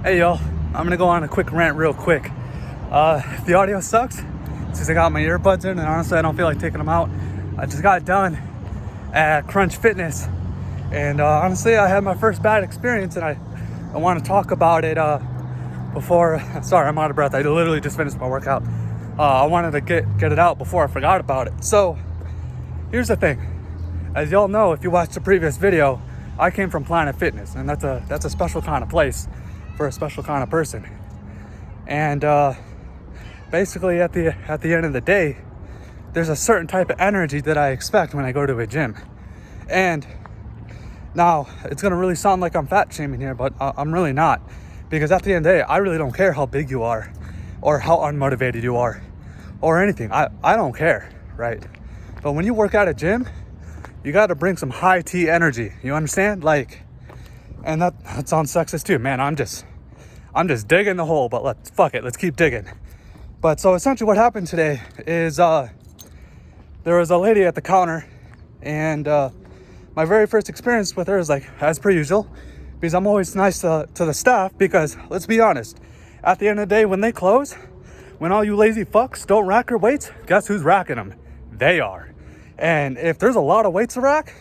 Hey y'all, I'm gonna go on a quick rant real quick. If the audio sucks, it's because I got my earbuds in and honestly I don't feel like taking them out. I just got done at Crunch Fitness and honestly I had my first bad experience and I want to talk about it before, sorry I'm out of breath, I literally just finished my workout. I wanted to get it out before I forgot about it. So here's the thing, as y'all know if you watched the previous video, I came from Planet Fitness and that's a special kind of place for a special kind of person. And basically at the end of the day, there's a certain type of energy that I expect when I go to a gym. And now it's gonna really sound like I'm fat shaming here, but I'm really not, because at the end of the day I really don't care how big you are or how unmotivated you are or anything. I don't care, right? But when you work at a gym, you got to bring some high T energy, you understand? Like, and that sounds sexist too, man. I'm just digging the hole, but let's keep digging. But so essentially what happened today is there was a lady at the counter, and my very first experience with her is like as per usual, because I'm always nice to the staff, because let's be honest, at the end of the day when they close, when all you lazy fucks don't rack your weights, guess who's racking them? They are. And if there's a lot of weights to rack,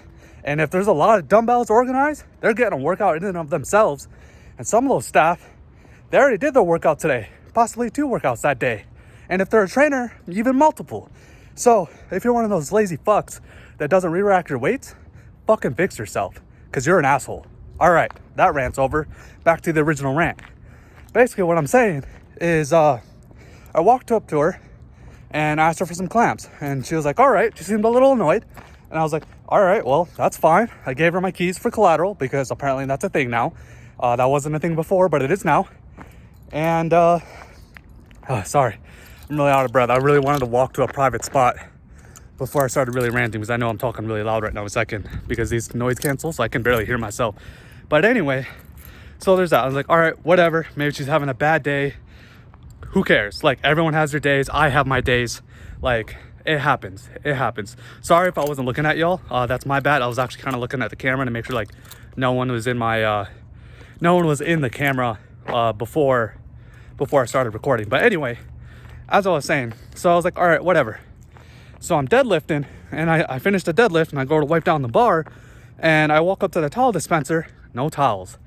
and if there's a lot of dumbbells organized, they're getting a workout in and of themselves. And some of those staff, they already did their workout today, possibly 2 workouts that day. And if they're a trainer, even multiple. So if you're one of those lazy fucks that doesn't re-rack your weights, fucking fix yourself, because you're an asshole. All right, that rant's over. Back to the original rant. Basically what I'm saying is I walked up to her and asked her for some clamps. And she was like, all right. She seemed a little annoyed. And I was like, all right, well, that's fine. I gave her my keys for collateral, because apparently that's a thing now. That wasn't a thing before, but it is now. And, sorry, I'm really out of breath. I really wanted to walk to a private spot before I started really ranting, because I know I'm talking really loud right now, because these noise cancel, so I can barely hear myself. But anyway, so there's that. I was like, all right, whatever. Maybe she's having a bad day. Who cares? Like, everyone has their days. I have my days. Like, it happens. Sorry if I wasn't looking at y'all. That's my bad. I was actually kind of looking at the camera to make sure like no one was in the camera before I started recording. But anyway, as I was saying, so I was like, all right, whatever. So I'm deadlifting, and I finished the deadlift, and I go to wipe down the bar, and I walk up to the towel dispenser, no towels.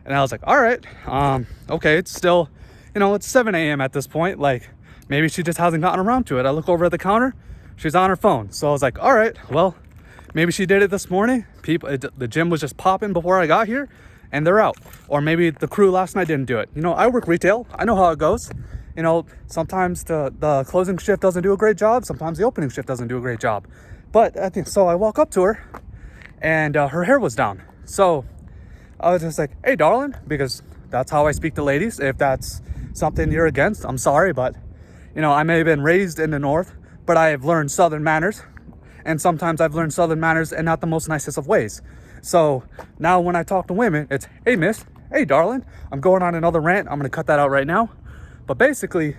And I was like, all right, okay, it's still, it's 7 a.m. at this point. Like, maybe she just hasn't gotten around to it. I look over at the counter, she's on her phone. So I was like, all right, well, maybe she did it this morning. The gym was just popping before I got here, and they're out. Or maybe the crew last night didn't do it. I work retail. I know how it goes. Sometimes the closing shift doesn't do a great job. Sometimes the opening shift doesn't do a great job. But so I walk up to her, and her hair was down. So I was just like, hey, darling, because that's how I speak to ladies. If that's something you're against, I'm sorry, but I may have been raised in the North, but I have learned Southern manners. And sometimes I've learned Southern manners in not the most nicest of ways. So now when I talk to women, it's, hey, miss, hey, darling. I'm going on another rant. I'm going to cut that out right now. But basically,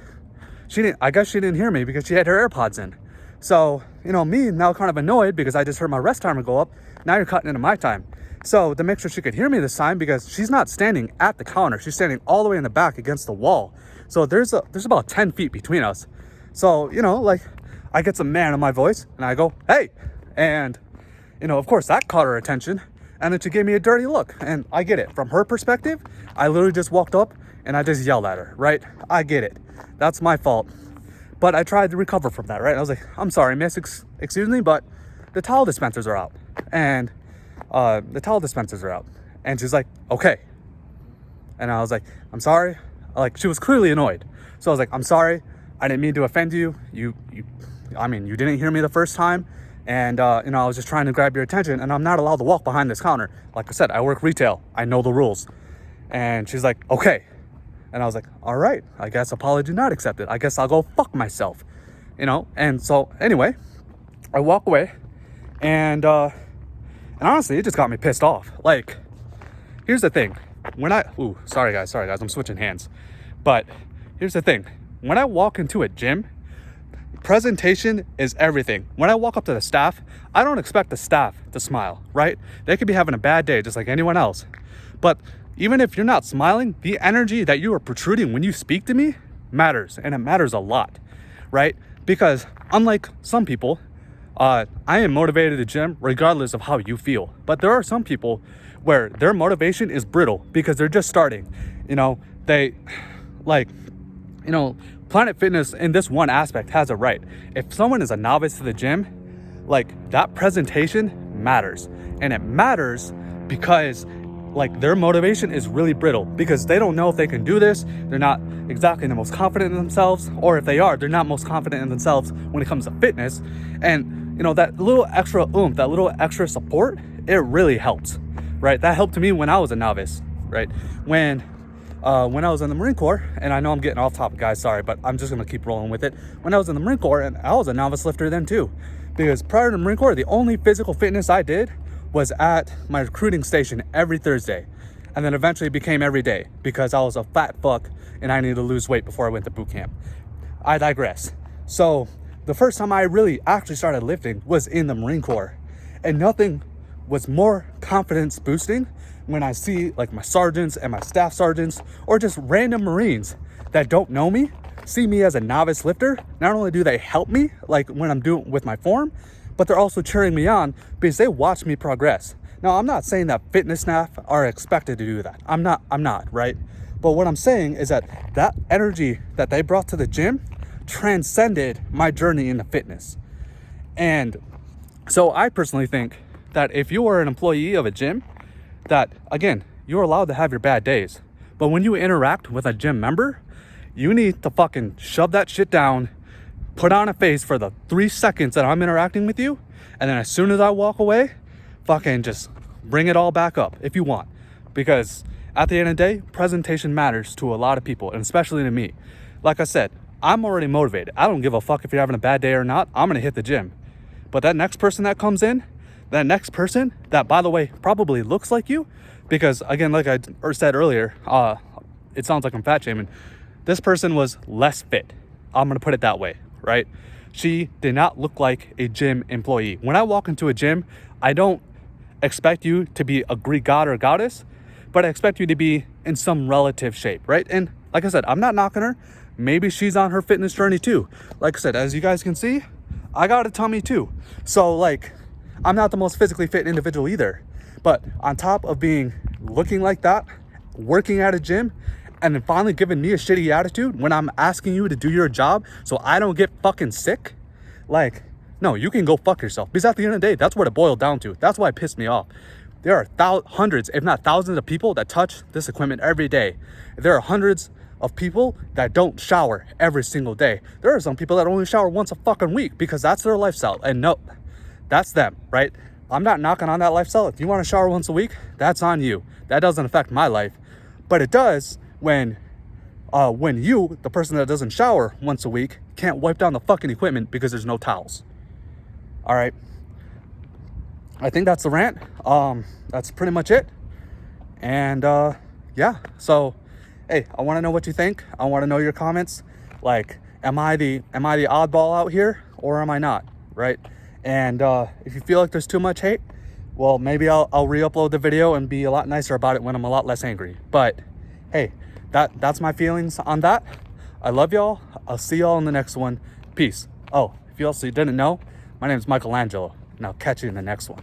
I guess she didn't hear me because she had her AirPods in. So, me now kind of annoyed because I just heard my rest timer go up. Now you're cutting into my time. So to make sure she could hear me this time, because she's not standing at the counter. She's standing all the way in the back against the wall. So there's about 10 feet between us. So, like, I get some man in my voice and I go, hey. And, of course that caught her attention. And then she gave me a dirty look. And I get it. From her perspective, I literally just walked up and I just yelled at her, right? I get it. That's my fault. But I tried to recover from that, right? I was like, I'm sorry, miss, excuse me, but the towel dispensers are out. And And she's like, okay. And I was like, I'm sorry. Like, she was clearly annoyed. So I was like, I'm sorry. I didn't mean to offend you. You didn't hear me the first time. And, I was just trying to grab your attention, and I'm not allowed to walk behind this counter. Like I said, I work retail. I know the rules. And she's like, okay. And I was like, all right, I guess apology not accepted. I guess I'll go fuck myself, And so anyway, I walk away, and honestly, it just got me pissed off. Like, here's the thing. Sorry guys, I'm switching hands. But here's the thing. When I walk into a gym, presentation is everything. When I walk up to the staff, I don't expect the staff to smile, right? They could be having a bad day just like anyone else. But even if you're not smiling, the energy that you are protruding when you speak to me matters, and it matters a lot, right? Because unlike some people, I am motivated to gym regardless of how you feel. But there are some people where their motivation is brittle because they're just starting. You know, they like, you know, Planet Fitness in this one aspect has it right. If someone is a novice to the gym, like that presentation matters. And it matters because like their motivation is really brittle because they don't know if they can do this. They're not exactly the most confident in themselves, or if they are, they're not most confident in themselves when it comes to fitness. And you know, that little extra oomph, that little extra support, it really helps, right? That helped me when I was a novice, right? When I was in the Marine Corps, and I know I'm getting off topic, guys, sorry, but I'm just gonna keep rolling with it. When I was in the Marine Corps, and I was a novice lifter then too, because prior to the Marine Corps, the only physical fitness I did was at my recruiting station every Thursday, and then eventually became every day because I was a fat fuck and I needed to lose weight before I went to boot camp. I digress. So the first time I really actually started lifting was in the Marine Corps, and nothing was more confidence boosting when I see like my sergeants and my staff sergeants or just random Marines that don't know me see me as a novice lifter. Not only do they help me like when I'm doing with my form, but they're also cheering me on because they watch me progress. Now, I'm not saying that fitness staff are expected to do that. I'm not, right? But what I'm saying is that energy that they brought to the gym transcended my journey into fitness. And so I personally think that if you are an employee of a gym, that again, you're allowed to have your bad days. But when you interact with a gym member, you need to fucking shove that shit down, put on a face for the 3 seconds that I'm interacting with you, and then as soon as I walk away, fucking just bring it all back up if you want. Because at the end of the day, presentation matters to a lot of people, and especially to me. Like I said, I'm already motivated. I don't give a fuck if you're having a bad day or not. I'm gonna hit the gym. But that next person that comes in, that next person that, by the way, probably looks like you, because again, like I said earlier, it sounds like I'm fat shaming. This person was less fit. I'm gonna put it that way, right? She did not look like a gym employee. When I walk into a gym, I don't expect you to be a Greek god or goddess, but I expect you to be in some relative shape, right? And like I said, I'm not knocking her. Maybe she's on her fitness journey too. Like I said, as you guys can see, I got a tummy too. So like, I'm not the most physically fit individual either. But on top of being looking like that, working at a gym, and then finally giving me a shitty attitude when I'm asking you to do your job so I don't get fucking sick, like, no, you can go fuck yourself. Because at the end of the day, that's what it boiled down to. That's why it pissed me off. There are hundreds, if not thousands of people that touch this equipment every day. There are hundreds of people that don't shower every single day. There are some people that only shower once a fucking week because that's their lifestyle. And no, that's them, right? I'm not knocking on that lifestyle. If you want to shower once a week, that's on you. That doesn't affect my life. But it does when you, the person that doesn't shower once a week, can't wipe down the fucking equipment because there's no towels. All right. I think that's the rant. That's pretty much it. And yeah, so hey, I want to know what you think. I want to know your comments. Like, am I the oddball out here or am I not? Right? And if you feel like there's too much hate, well, maybe I'll re-upload the video and be a lot nicer about it when I'm a lot less angry. But hey, that's my feelings on that. I love y'all. I'll see y'all in the next one. Peace. Oh, if you also didn't know, my name is Michelangelo, and I'll catch you in the next one.